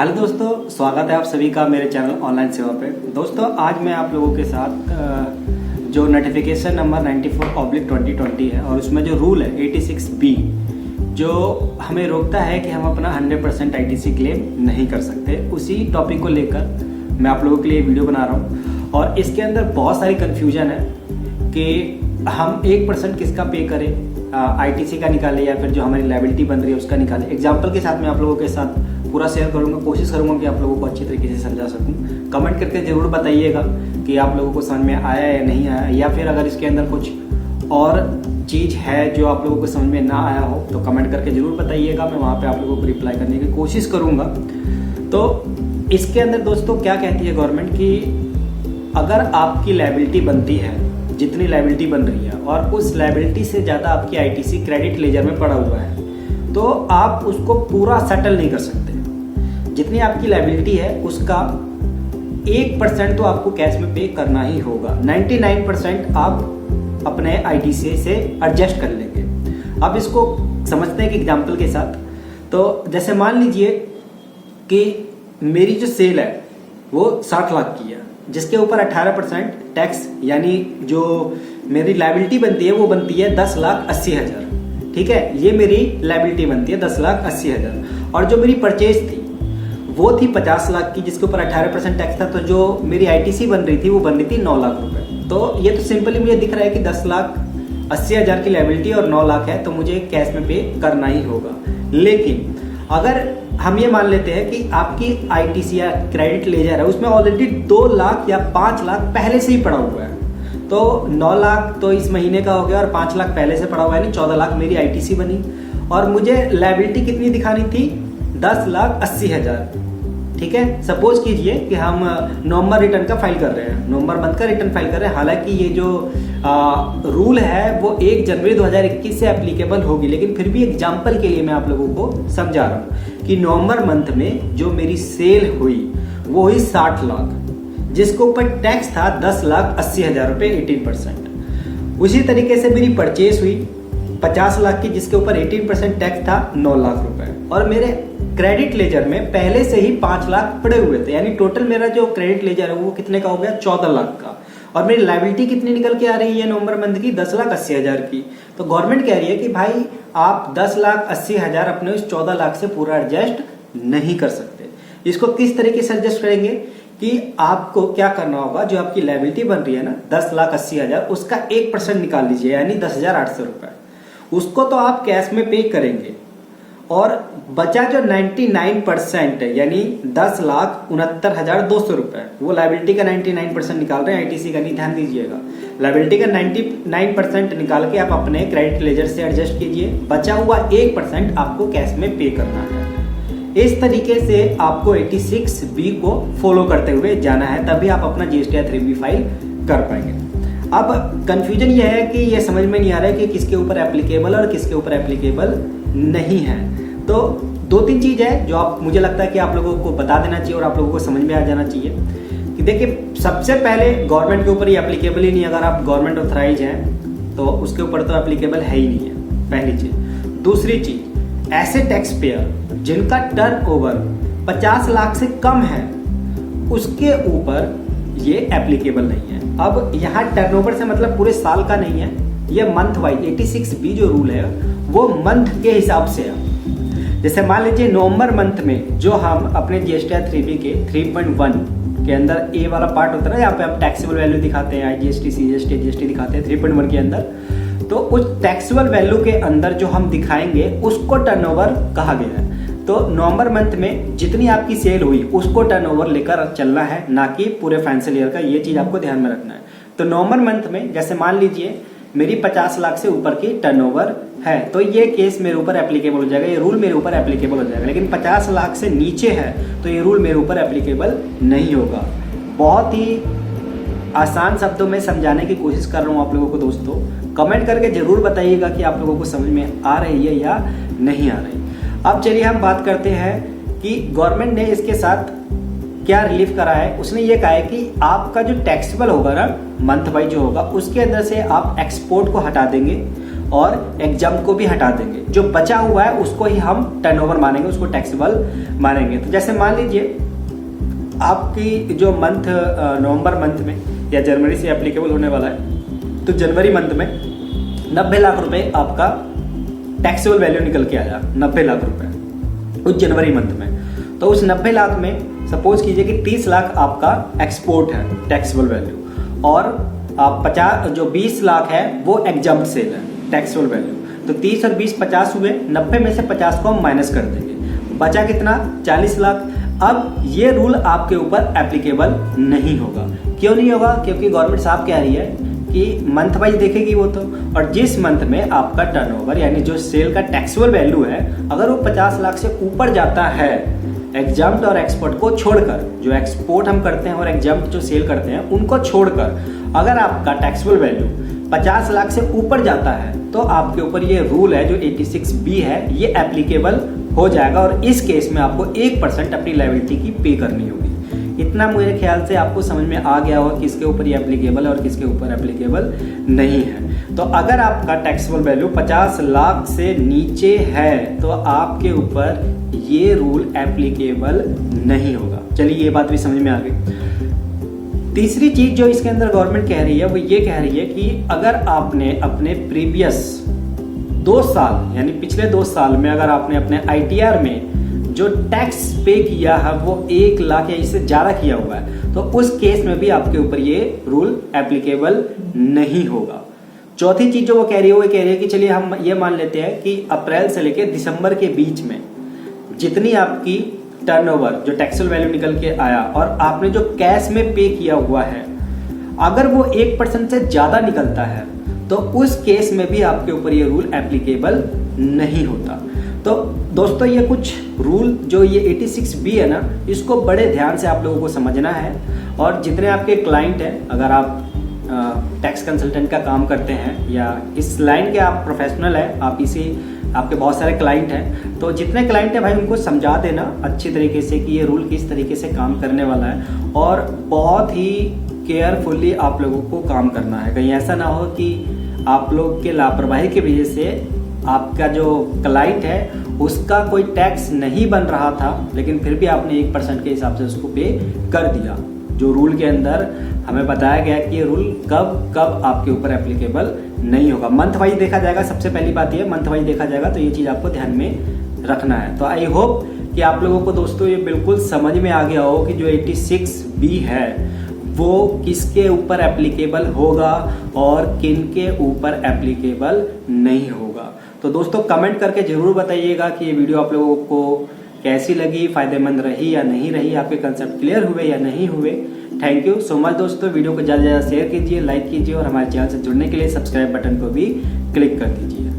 Hello दोस्तों, स्वागत है आप सभी का मेरे चैनल ऑनलाइन सेवा पे। दोस्तों आज मैं आप लोगों के साथ जो नोटिफिकेशन नंबर 94/2020 है और उसमें जो रूल है 86B जो हमें रोकता है कि हम अपना 100% ITC क्लेम नहीं कर सकते, उसी टॉपिक को लेकर मैं आप लोगों के लिए वीडियो बना रहा हूँ। और इसके अंदर बहुत सारी कन्फ्यूजन है कि हम 1% किसका पे करें, ITC का निकाले या फिर जो हमारी लायबिलिटी बन रही है उसका निकाले। एग्जाम्पल के साथ मैं आप लोगों के साथ पूरा शेयर करूंगा, कोशिश करूंगा कि आप लोगों को अच्छी तरीके से समझा सकूं। कमेंट करके ज़रूर बताइएगा कि आप लोगों को समझ में आया या नहीं आया, या फिर अगर इसके अंदर कुछ और चीज़ है जो आप लोगों को समझ में ना आया हो तो कमेंट करके ज़रूर बताइएगा। मैं वहाँ पे आप लोगों को रिप्लाई करने की कोशिश करूँगा। तो इसके अंदर दोस्तों क्या कहती है गवर्नमेंट कि अगर आपकी लायबिलिटी बनती है, जितनी लायबिलिटी बन रही है और उस लायबिलिटी से ज़्यादा आपकी ITC क्रेडिट लेजर में पड़ा हुआ है तो आप उसको पूरा सेटल नहीं कर सकते। जितनी आपकी लायबिलिटी है उसका 1% तो आपको कैश में पे करना ही होगा, 99% आप अपने ITC से एडजस्ट कर लेंगे। अब इसको समझते हैं कि एग्जाम्पल के साथ। तो जैसे मान लीजिए कि मेरी जो सेल है वो 60 लाख की है, जिसके ऊपर 18% टैक्स, यानी जो मेरी लायबिलिटी बनती है वो बनती है 10,80,000। ठीक है, ये मेरी लायबिलिटी बनती है 10,80,000। और जो मेरी परचेज थी वो थी 50 लाख की, जिसके ऊपर 18% टैक्स था। तो जो मेरी ITC बन रही थी वो बन रही थी 9 लाख रुपए। तो ये तो सिंपली मुझे दिख रहा है कि 10,80,000 की लायबिलिटी और 9 लाख है तो मुझे कैश में पे करना ही होगा। लेकिन अगर हम ये मान लेते हैं कि आपकी ITC या क्रेडिट लेजर है उसमें ऑलरेडी 2 लाख या 5 लाख पहले से ही पड़ा हुआ है, तो 9 लाख तो इस महीने का हो गया और 5 लाख पहले से पड़ा हुआ है, यानी 14 लाख मेरी ITC बनी। और मुझे लायबिलिटी कितनी दिखानी थी? 10,80,000। ठीक है, सपोज कीजिए कि हम नवंबर रिटर्न का फाइल कर रहे हैं, नवंबर मंथ का रिटर्न फाइल कर रहे हैं। हालांकि ये जो रूल है वो 1 जनवरी 2021 से एप्लीकेबल होगी, लेकिन फिर भी एग्जाम्पल के लिए मैं आप लोगों को समझा रहा हूँ कि नवंबर मंथ में जो मेरी सेल हुई वो हुई 60 लाख, जिसके ऊपर टैक्स था 10,80,000 रुपये 18%। उसी तरीके से मेरी परचेस हुई 50 लाख की, जिसके ऊपर 18% टैक्स था 9 लाख रुपए। और मेरे क्रेडिट लेजर में पहले से ही 5 लाख पड़े हुए थे, यानी टोटल मेरा जो क्रेडिट लेजर है वो कितने का हो गया? 14 लाख का। और मेरी लायबिलिटी कितनी निकल के आ रही है नवंबर मंथ की? 10,80,000 की। तो गवर्नमेंट कह रही है कि भाई आप 10,80,000 अपने उस 14 लाख से पूरा एडजस्ट नहीं कर सकते। इसको किस तरीके से एडजस्ट करेंगे कि आपको क्या करना होगा, जो आपकी लायबिलिटी बन रही है ना 10,80,000, उसका 1% निकाल लीजिए, यानी 10,800 रुपए। उसको तो आप कैश में पे करेंगे और बचा जो 99% यानी 10,69,200 रुपए, वो लायबिलिटी का 99% निकाल रहे हैं, ITC का नहीं, ध्यान दीजिएगा। लायबिलिटी का 99% निकाल के आप अपने क्रेडिट लेजर से एडजस्ट कीजिए, बचा हुआ 1% आपको कैश में पे करना है। इस तरीके से आपको 86B को फॉलो करते हुए जाना है, तभी आप अपना GST 3B फाइल कर पाएंगे। अब कंफ्यूजन यह है कि ये समझ में नहीं आ रहा है कि किसके ऊपर एप्लीकेबल और किसके ऊपर एप्लीकेबल नहीं है। तो 2-3 चीज़ है जो मुझे लगता है कि आप लोगों को बता देना चाहिए और आप लोगों को समझ में आ जाना चाहिए कि देखिए, सबसे पहले गवर्नमेंट के ऊपर ये एप्लीकेबल ही नहीं। अगर आप गवर्नमेंट ऑथराइज हैं तो उसके ऊपर तो एप्लीकेबल है ही नहीं है, पहली चीज़। दूसरी चीज़, ऐसे टैक्स पेयर जिनका टर्नओवर 50 लाख से कम है उसके ऊपर ये एप्लीकेबल नहीं है। अब यहाँ टर्नओवर से मतलब पूरे साल का नहीं है, ये मंथ वाइज 86B जो रूल है वो मंथ के हिसाब से है। जैसे मान लीजिए नवंबर मंथ में जो हम अपने GST 3B के 3.1 के अंदर ए वाला पार्ट होता है ना, यहाँ पे आप टैक्सेबल वैल्यू दिखाते हैं, IGST, CGST, GST दिखाते हैं 3.1 के अंदर। तो उस टैक्सेबल वैल्यू के अंदर जो हम दिखाएंगे उसको टर्नओवर कहा गया है। तो नवंबर मंथ में जितनी आपकी सेल हुई उसको टर्नओवर लेकर चलना है, ना कि पूरे फाइनेंशियल ईयर का। ये चीज़ आपको ध्यान में रखना है। तो नवंबर मंथ में जैसे मान लीजिए मेरी 50 लाख से ऊपर की टर्नओवर है तो ये केस मेरे ऊपर एप्लीकेबल हो जाएगा, ये रूल मेरे ऊपर एप्लीकेबल हो जाएगा। लेकिन 50 लाख से नीचे है तो ये रूल मेरे ऊपर एप्लीकेबल नहीं होगा। बहुत ही आसान शब्दों में समझाने की कोशिश कर रहा हूँ आप लोगों को दोस्तों। कमेंट करके जरूर बताइएगा कि आप लोगों को समझ में आ रही है या नहीं आ रही। अब चलिए हम बात करते हैं कि गवर्नमेंट ने इसके साथ क्या रिलीफ करा है। उसने ये कहा है कि आपका जो टैक्सेबल होगा ना मंथ वाइज जो होगा उसके अंदर से आप एक्सपोर्ट को हटा देंगे और एग्जाम को भी हटा देंगे। जो बचा हुआ है उसको ही हम टर्नओवर मानेंगे, उसको टैक्सेबल मानेंगे। तो जैसे मान लीजिए आपकी जो मंथ नवंबर मंथ में या जनवरी से एप्लीकेबल होने वाला है, तो जनवरी मंथ में 90 लाख रुपए आपका टैक्सेबल वैल्यू निकल के आया, 90 लाख रुपए उस जनवरी मंथ में। तो उस 90 लाख में सपोज कीजिए कि 30 लाख आपका एक्सपोर्ट है टैक्सेबल वैल्यू, और आप 20 लाख है वो एग्जाम्प्ट सेल है टैक्सेबल वैल्यू। तो 30 और 20 50 हुए, 90 में से 50 को हम माइनस कर देंगे, बचा कितना 40 लाख। अब ये रूल आपके ऊपर एप्लीकेबल नहीं होगा। क्यों नहीं होगा? क्योंकि गवर्नमेंट साहब कह रही है कि मंथ वाइज देखेगी वो तो, और जिस मंथ में आपका टर्नओवर यानी जो सेल का टैक्सेबल वैल्यू है अगर वो 50 लाख से ऊपर जाता है एग्जाम्प्ट और एक्सपोर्ट को छोड़कर, जो एक्सपोर्ट हम करते हैं और एग्जाम्प्ट जो सेल करते हैं उनको छोड़कर, अगर आपका टैक्सेबल वैल्यू 50 लाख से ऊपर जाता है तो आपके ऊपर ये रूल है जो 86B है ये एप्लीकेबल हो जाएगा, और इस केस में आपको 1% अपनी लायबिलिटी की पे करनी होगी। इतना मेरे ख्याल से आपको समझ में आ गया होगा किसके ऊपर ये एप्लीकेबल है और किसके ऊपर एप्लीकेबल नहीं है। तो अगर आपका टैक्सेबल वैल्यू 50 लाख से नीचे है तो आपके ऊपर ये रूल एप्लीकेबल नहीं होगा। चलिए ये बात भी समझ में आ गई। तीसरी चीज जो इसके अंदर गवर्नमेंट कह रही है वो ये कह रही है कि अगर आपने अपने प्रीवियस 2 साल यानी पिछले 2 साल में अगर आपने अपने ITR में जो टैक्स पे किया है वो 1 लाख या इससे ज़्यादा किया हुआ है तो उस केस में भी आपके ऊपर ये रूल एप्लीकेबल नहीं होगा। चौथी चीज जो वो कह रही है वो कह रही है कि चलिए हम ये मान लेते हैं कि अप्रैल से लेकर दिसंबर के बीच में जितनी आपकी टर्नओवर जो टैक्सेबल वैल्यू निकल के आया और आपने जो कैश में पे किया हुआ है अगर वो 1% से ज़्यादा निकलता है तो उस केस में भी आपके ऊपर ये रूल एप्लीकेबल नहीं होता। तो दोस्तों ये कुछ रूल जो ये 86B है ना इसको बड़े ध्यान से आप लोगों को समझना है, और जितने आपके क्लाइंट हैं अगर आप टैक्स कंसल्टेंट का काम करते हैं या इस लाइन के आप प्रोफेशनल हैं, आप इसी आपके बहुत सारे क्लाइंट हैं, तो जितने क्लाइंट हैं भाई उनको समझा देना अच्छी तरीके से कि ये रूल किस तरीके से काम करने वाला है, और बहुत ही केयरफुली आप लोगों को काम करना है। कहीं ऐसा ना हो कि आप लोग के लापरवाही की वजह से आपका जो क्लाइंट है उसका कोई टैक्स नहीं बन रहा था लेकिन फिर भी आपने 1% के हिसाब से उसको पे कर दिया। जो रूल के अंदर हमें बताया गया कि ये रूल कब कब आपके ऊपर एप्लीकेबल नहीं होगा। मंथ वाइज देखा जाएगा, सबसे पहली बात ये मंथ वाइज देखा जाएगा, तो ये चीज़ आपको ध्यान में रखना है। तो आई होप कि आप लोगों को दोस्तों ये बिल्कुल समझ में आ गया हो कि जो 86B है वो किसके ऊपर एप्लीकेबल होगा और किन के ऊपर एप्लीकेबल नहीं होगा। तो दोस्तों कमेंट करके ज़रूर बताइएगा कि ये वीडियो आप लोगों को कैसी लगी, फ़ायदेमंद रही या नहीं रही, आपके कंसेप्ट क्लियर हुए या नहीं हुए। थैंक यू सो मच दोस्तों। वीडियो को ज़्यादा से ज़्यादा शेयर कीजिए, लाइक कीजिए, और हमारे चैनल से जुड़ने के लिए सब्सक्राइब बटन को भी क्लिक कर दीजिए।